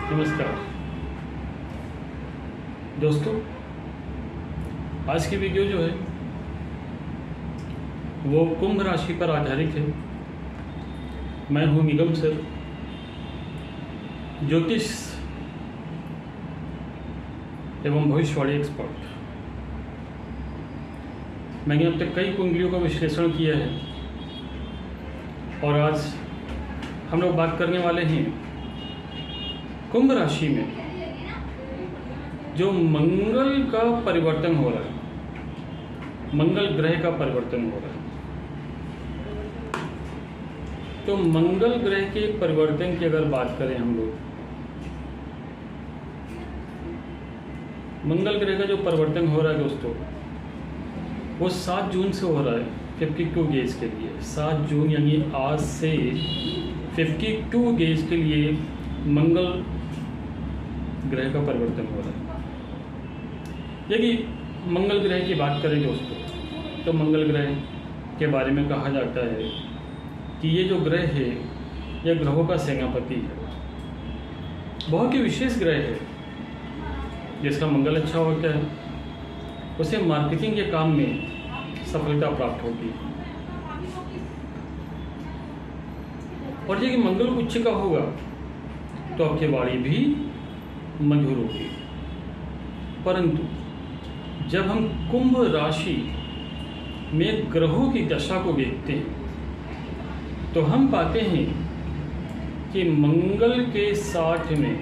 नमस्कार दोस्तों, आज की वीडियो जो है वो कुंभ राशि पर आधारित है। मैं हूँ निगम सर, ज्योतिष एवं भविष्यवाणी एक्सपर्ट। मैंने अब तक कई कुंडलियों का विश्लेषण किया है और आज हम लोग बात करने वाले हैं कुंभ राशि में जो मंगल का परिवर्तन हो रहा है, मंगल ग्रह का परिवर्तन हो रहा है। तो मंगल ग्रह के परिवर्तन की अगर बात करें हम लोग, मंगल ग्रह का जो परिवर्तन हो रहा है दोस्तों, वो 7 जून से हो रहा है 52 डेज के लिए। 7 जून यानी आज से 52 डेज के लिए मंगल ग्रह का परिवर्तन हो रहा है। यदि मंगल ग्रह की बात करें दोस्तों, तो मंगल ग्रह के बारे में कहा जाता है कि ये जो ग्रह है यह ग्रहों का सेनापति है, बहुत ही विशेष ग्रह है। जिसका मंगल अच्छा होता है उसे मार्केटिंग के काम में सफलता प्राप्त होती है। और यदि मंगल उच्च का होगा तो आपकी वाणी भी मधुर होगी। परंतु जब हम कुंभ राशि में ग्रहों की दशा को देखते हैं तो हम पाते हैं कि मंगल के साथ में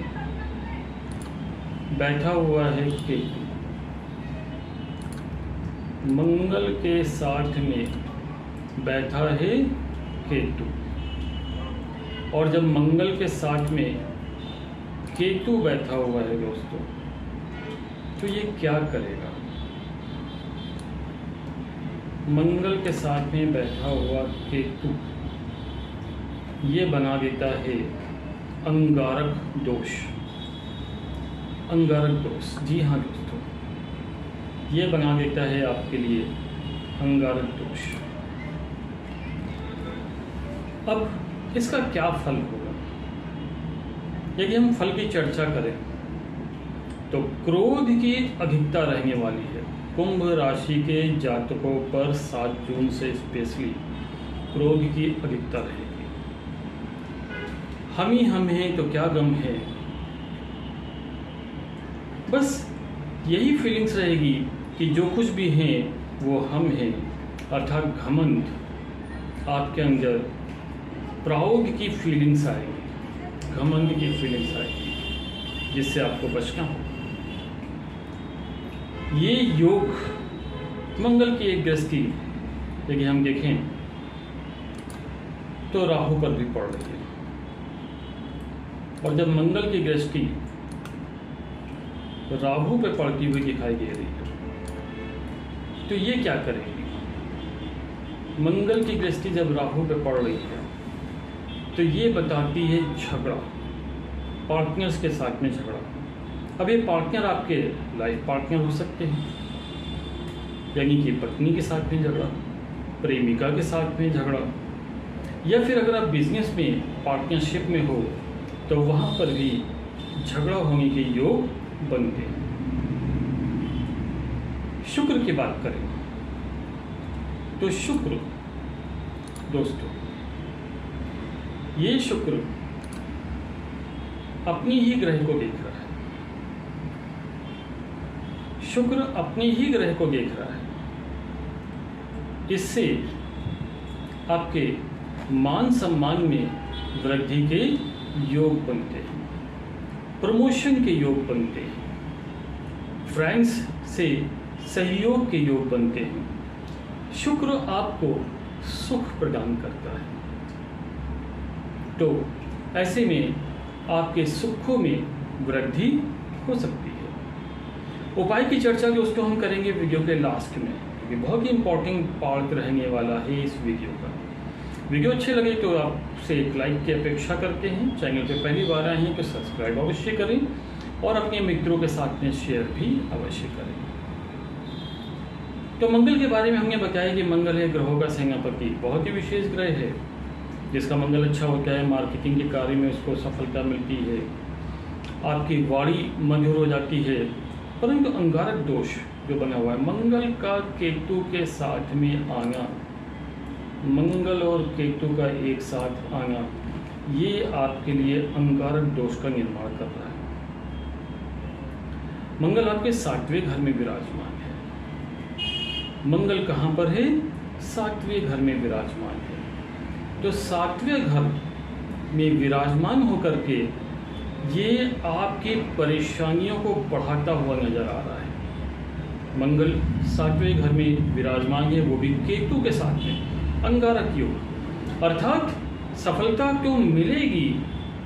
बैठा हुआ है केतु। मंगल के साथ में बैठा है केतु, और जब मंगल के साथ में केतु बैठा हुआ है दोस्तों, तो ये क्या करेगा? मंगल के साथ में बैठा हुआ केतु ये बना देता है अंगारक दोष। अंगारक दोष, जी हाँ दोस्तों, ये बना देता है आपके लिए अंगारक दोष। अब इसका क्या फल होगा? यदि हम फल की चर्चा करें तो क्रोध की अधिकता रहने वाली है। कुंभ राशि के जातकों पर 7 जून से स्पेशली क्रोध की अधिकता रहेगी। हम ही हम हैं तो क्या गम है, बस यही फीलिंग्स रहेगी कि जो कुछ भी हैं वो हम हैं, अर्थात घमंड आपके अंदर प्राउड की फीलिंग्स आएगी, घमंड की फीलिंग्स आएगी, जिससे आपको बचना हो। ये योग मंगल की एक दृष्टि यदि हम देखें तो राहु पर भी पड़ रही है, और जब मंगल की दृष्टि राहु पे पड़ती हुई दिखाई दे रही है तो ये क्या करेगी? मंगल की दृष्टि जब राहु पे पड़ रही है तो ये बताती है झगड़ा, पार्टनर्स के साथ में झगड़ा। अब ये पार्टनर आपके लाइफ पार्टनर हो सकते हैं, यानी कि पत्नी के साथ में झगड़ा, प्रेमिका के साथ में झगड़ा, या फिर अगर आप बिजनेस में पार्टनरशिप में हो तो वहाँ पर भी झगड़ा होने के योग बनते हैं। शुक्र की बात करें तो शुक्र दोस्तों, ये शुक्र अपनी ही ग्रह को देख रहा है। शुक्र अपनी ही ग्रह को देख रहा है। इससे आपके मान सम्मान में वृद्धि के योग बनते हैं, प्रमोशन के योग बनते हैं, फ्रेंड्स से सहयोग के योग बनते हैं। शुक्र आपको सुख प्रदान करता है, तो ऐसे में आपके सुखों में वृद्धि हो सकती है। उपाय की चर्चा दोस्तों हम करेंगे वीडियो के लास्ट में, क्योंकि बहुत ही इंपॉर्टेंट पार्ट रहने वाला है इस वीडियो का। वीडियो अच्छे लगे तो आपसे एक लाइक की अपेक्षा करते हैं। चैनल पे पहली बार आए हैं तो सब्सक्राइब अवश्य करें और अपने मित्रों के साथ में शेयर भी अवश्य करें। तो मंगल के बारे में हमने बताया कि मंगल है ग्रहों का सेनापति, बहुत ही विशेष ग्रह है। जिसका मंगल अच्छा होता है मार्केटिंग के कार्य में उसको सफलता मिलती है, आपकी वाणी मधुर हो जाती है। परंतु अंगारक दोष जो बना हुआ है, मंगल का केतु के साथ में आना, मंगल और केतु का एक साथ आना, ये आपके लिए अंगारक दोष का निर्माण कर रहा है। मंगल आपके 7वें घर में विराजमान है। मंगल कहाँ पर है? 7वें घर में विराजमान है। तो 7वें घर में विराजमान होकर के ये आपकी परेशानियों को बढ़ाता हुआ नजर आ रहा है। मंगल 7वें घर में विराजमान है, वो भी केतु के साथ में, अंगारक योग। अर्थात सफलता तो मिलेगी,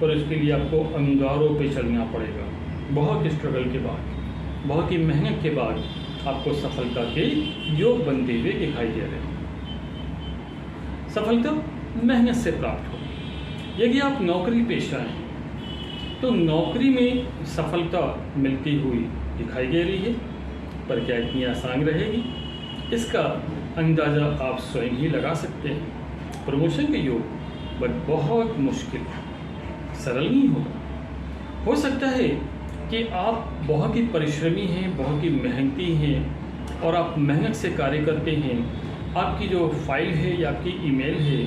पर इसके लिए आपको अंगारों पे चलना पड़ेगा। बहुत स्ट्रगल के बाद, बहुत ही मेहनत के बाद आपको सफलता के योग बनते हुए दिखाई दे रहे हैं। सफलता मेहनत से प्राप्त होगी। यदि आप नौकरी पेशा हैं तो नौकरी में सफलता मिलती हुई दिखाई दे रही है, पर क्या इतनी आसान रहेगी? इसका अंदाज़ा आप स्वयं ही लगा सकते हैं। प्रमोशन के योग बट बहुत मुश्किल, सरल नहीं होगा। हो सकता है कि आप बहुत ही परिश्रमी हैं, बहुत ही मेहनती हैं और आप मेहनत से कार्य करते हैं। आपकी जो फाइल है या आपकी ईमेल है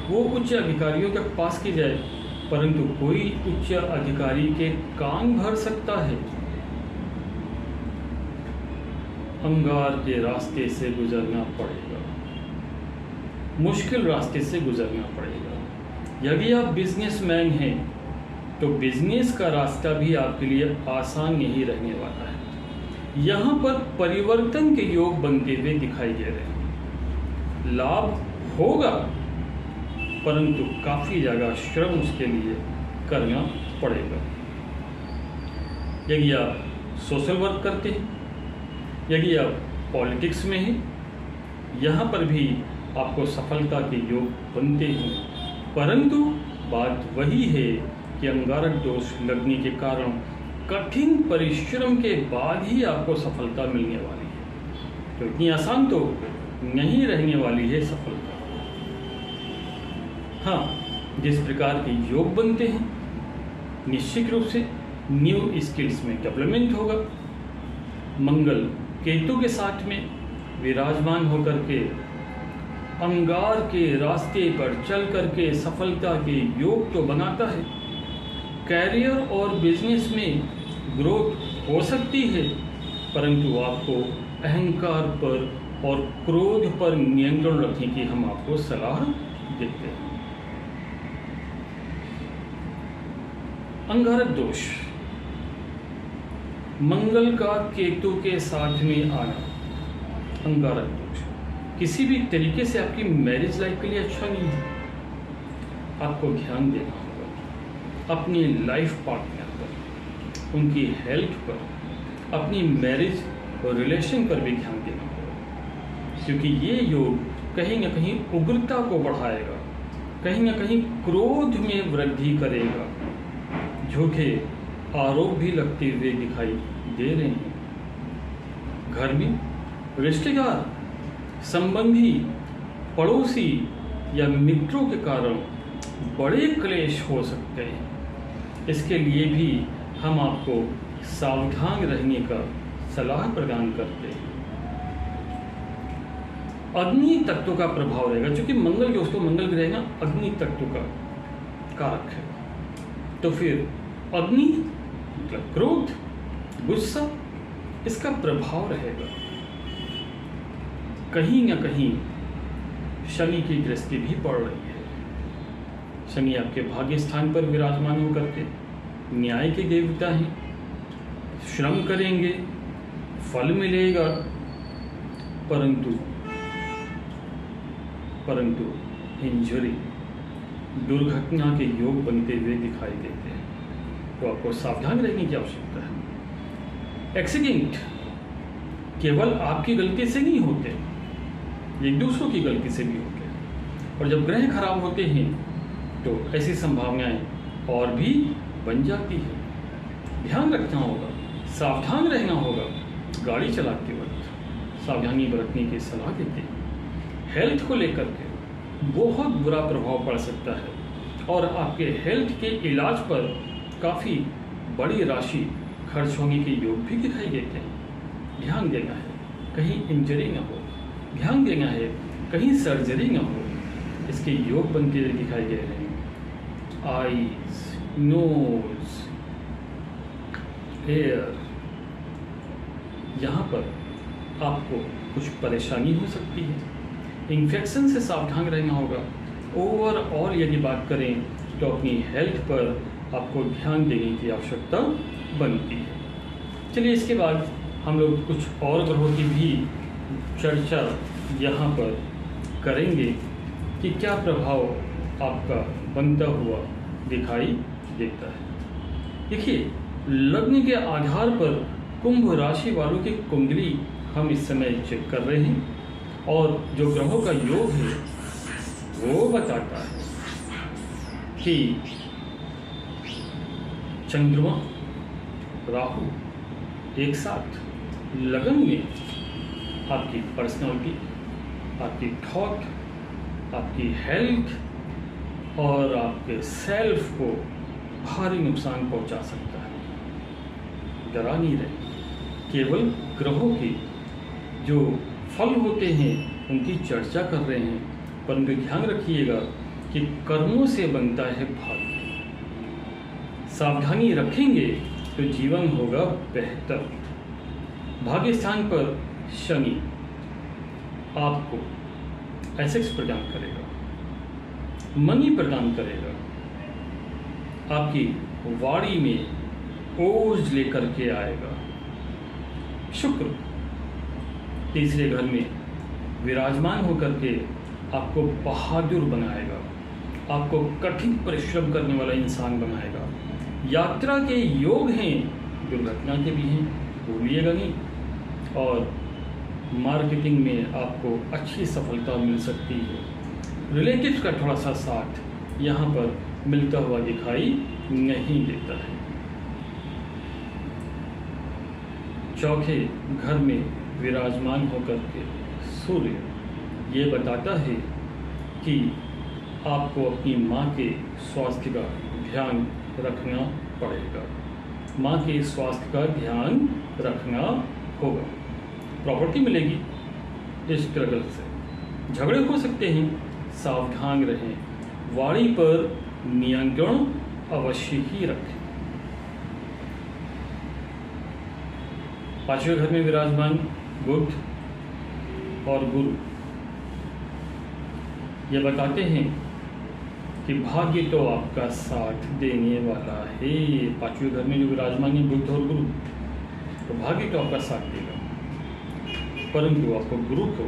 वो उच्च अधिकारियों तक पास की जाए, परंतु कोई उच्च अधिकारी के कान भर सकता है। अंगार के रास्ते से गुजरना पड़ेगा, मुश्किल रास्ते से गुजरना पड़ेगा। यदि आप बिजनेसमैन हैं तो बिजनेस का रास्ता भी आपके लिए आसान नहीं रहने वाला है। यहाँ पर परिवर्तन के योग बनते हुए दिखाई दे रहे हैं। लाभ होगा, परंतु काफ़ी ज़्यादा श्रम उसके लिए करना पड़ेगा। यदि आप सोशल वर्क करते हैं, यदि आप पॉलिटिक्स में हैं, यहाँ पर भी आपको सफलता के योग बनते हैं, परंतु बात वही है कि अंगारक दोष लगने के कारण कठिन परिश्रम के बाद ही आपको सफलता मिलने वाली है। तो इतनी आसान तो नहीं रहने वाली है सफलता। हाँ, जिस प्रकार के योग बनते हैं निश्चित रूप से न्यू स्किल्स में डेवलपमेंट होगा। मंगल केतु के साथ में विराजमान होकर के अंगार के रास्ते पर चल करके सफलता के योग तो बनाता है। कैरियर और बिजनेस में ग्रोथ हो सकती है, परंतु आपको अहंकार पर और क्रोध पर नियंत्रण रखने की हम आपको सलाह देते हैं। अंगारक दोष, मंगल का केतु के साथ में आना, अंगारक दोष किसी भी तरीके से आपकी मैरिज लाइफ के लिए अच्छा नहीं है। आपको ध्यान देना होगा अपनी लाइफ पार्टनर पर, उनकी हेल्थ पर, अपनी मैरिज और रिलेशन पर भी ध्यान देना होगा, क्योंकि ये योग कहीं ना कहीं उग्रता को बढ़ाएगा, कहीं ना कहीं क्रोध में वृद्धि करेगा। झूठे आरोप भी लगते हुए दिखाई दे रहे हैं। घर में रिश्तेदार, संबंधी, पड़ोसी या मित्रों के कारण बड़े क्लेश हो सकते हैं। इसके लिए भी हम आपको सावधान रहने का सलाह प्रदान करते हैं। अग्नि तत्व का प्रभाव रहेगा, क्योंकि मंगल दोस्तों, मंगल ग्रह ना अग्नि तत्व का कारक है। तो फिर अग्नि मतलब क्रोध, गुस्सा, इसका प्रभाव रहेगा। कहीं ना कहीं शनि की दृष्टि भी पड़ रही है। शनि आपके भाग्य स्थान पर विराजमान होकर के न्याय के देवता हैं। श्रम करेंगे, फल मिलेगा, परंतु इंजरी, दुर्घटना के योग बनते हुए दिखाई देते हैं। तो आपको सावधान रहने की आवश्यकता है। एक्सीडेंट केवल आपकी गलती से नहीं होते, एक दूसरों की गलती से भी होते हैं। और जब ग्रह खराब होते हैं तो ऐसी संभावनाएं और भी बन जाती है। ध्यान रखना होगा, सावधान रहना होगा। गाड़ी चलाते वक्त सावधानी बरतने की सलाह देते हैं। हेल्थ को लेकर के बहुत बुरा प्रभाव पड़ सकता है और आपके हेल्थ के इलाज पर काफ़ी बड़ी राशि खर्च होने के योग भी दिखाई देते हैं। ध्यान देना है कहीं इंजरी न हो, ध्यान देना है कहीं सर्जरी न हो, इसके योग बनते हुए दिखाई दे रहे हैं। आईज, नोज, एयर, यहाँ पर आपको कुछ परेशानी हो सकती है, इन्फेक्शन से सावधान रहना होगा। ओवरऑल यदि बात करें तो अपनी हेल्थ पर आपको ध्यान देने की आवश्यकता बनती है। चलिए इसके बाद हम लोग कुछ और ग्रहों की भी चर्चा यहाँ पर करेंगे कि क्या प्रभाव आपका बनता हुआ दिखाई देता है। देखिए, लग्न के आधार पर कुंभ राशि वालों की कुंडली हम इस समय चेक कर रहे हैं और जो ग्रहों का योग है वो बताता है कि चंद्रमा राहु एक साथ लगन में आपकी पर्सनालिटी, आपकी थॉट, आपकी हेल्थ और आपके सेल्फ को भारी नुकसान पहुंचा सकता है। डरा नहीं रहे, केवल ग्रहों की जो फल होते हैं उनकी चर्चा कर रहे हैं, परंतु ध्यान रखिएगा कि कर्मों से बनता है भाग्य। सावधानी रखेंगे तो जीवन होगा बेहतर। भाग्य स्थान पर शनि आपको एसेट्स प्रदान करेगा, मनी प्रदान करेगा, आपकी वाणी में ओज लेकर के आएगा। शुक्र तीसरे घर में विराजमान होकर के आपको बहादुर बनाएगा, आपको कठिन परिश्रम करने वाला इंसान बनाएगा। यात्रा के योग हैं, दुर्घटना के भी हैं, भूलिएगा नहीं। और मार्केटिंग में आपको अच्छी सफलता मिल सकती है। रिलेटिव्स का थोड़ा सा साथ यहाँ पर मिलता हुआ दिखाई नहीं देता है। चौथे घर में विराजमान होकर के सूर्य ये बताता है कि आपको अपनी माँ के स्वास्थ्य का ध्यान रखना पड़ेगा, माँ के स्वास्थ्य का ध्यान रखना होगा। प्रॉपर्टी मिलेगी, इस स्ट्रगल से झगड़े हो सकते हैं, सावधान रहें। वाणी पर नियंत्रण अवश्य ही रखें। पांचवें घर में विराजमान बुध और गुरु ये बताते हैं कि भाग्य तो आपका साथ देने वाला है। पांचवें घर में जो विराजमान है बुध और गुरु, तो भाग्य तो आपका साथ देगा, परंतु आपको गुरु को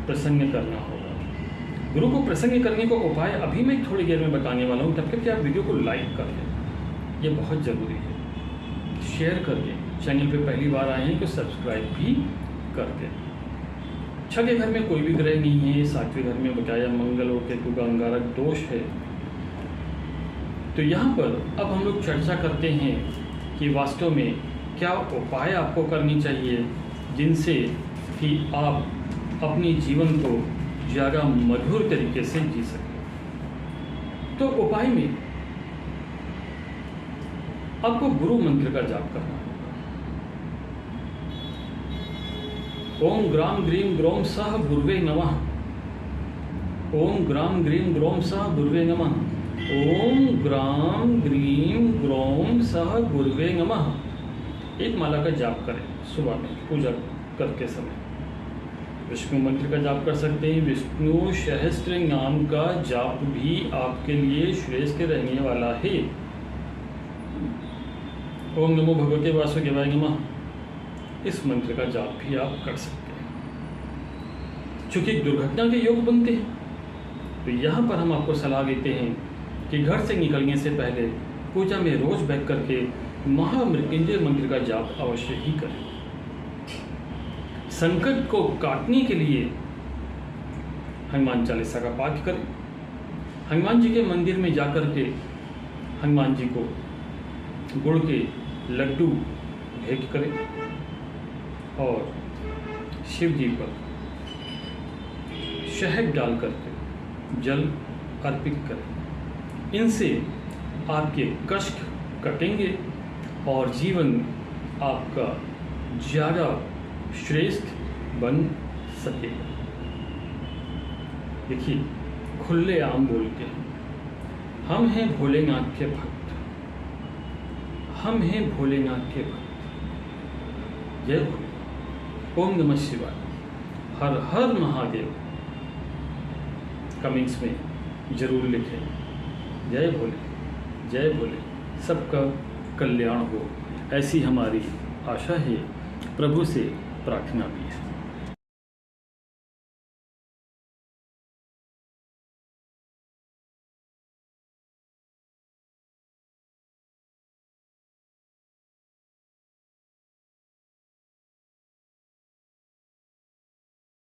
प्रसन्न करना होगा। गुरु को प्रसन्न करने का उपाय अभी मैं थोड़ी देर में बताने वाला हूँ, तब तक कि आप वीडियो को लाइक कर लें, ये बहुत ज़रूरी है। शेयर कर दें, चैनल पे पहली बार आए हैं तो सब्सक्राइब भी कर दें। छठे घर में कोई भी ग्रह नहीं है, सातवें घर में बताया मंगल और केतु का अंगारक दोष है। तो यहाँ पर अब हम लोग चर्चा करते हैं कि वास्तव में क्या उपाय आपको करनी चाहिए जिनसे कि आप अपने जीवन को ज़्यादा मधुर तरीके से जी सकें। तो उपाय में आपको गुरु मंत्र का जाप करना होगा। ओम ग्राम ग्रीम ग्रोम सह गुरुवे नमः। ओम ग्राम ग्रीम ग्रोम सह गुरुवे नमः। ओम ग्राम ग्रीम ग्रोम सह गुरुवे नमः। एक माला का जाप करें सुबह में पूजा करते समय। विष्णु मंत्र का जाप कर सकते हैं। विष्णु सहस्त्र नाम का जाप भी आपके लिए श्रेष्ठ रहने वाला है। ओम नमो भगवते वासुदेवाय नमः, इस मंत्र का जाप भी आप कर सकते हैं। चूंकि दुर्घटना के योग बनते हैं, तो यहाँ पर हम आपको सलाह देते हैं कि घर से निकलने से पहले पूजा में रोज बैठ करके महामृत्युंजय मंत्र का जाप अवश्य ही करें। संकट को काटने के लिए हनुमान चालीसा का पाठ करें। हनुमान जी के मंदिर में जाकर के हनुमान जी को गुड़ के लड्डू भेंट करें और शिव जी पर शहद डाल करके जल अर्पित करें। इनसे आपके कष्ट कटेंगे, और जीवन आपका ज़्यादा श्रेष्ठ बन सकेगा। देखिए, खुले आम बोलते हैं, हम हैं भोलेनाथ के भक्त, हम हैं भोलेनाथ के भक्त। जय भोले, ओम नमः शिवाय, हर हर महादेव। कमेंट्स में जरूर लिखें। जय भोले, जय भोले, सबका कल्याण हो, ऐसी हमारी आशा है, प्रभु से प्रार्थना भी है।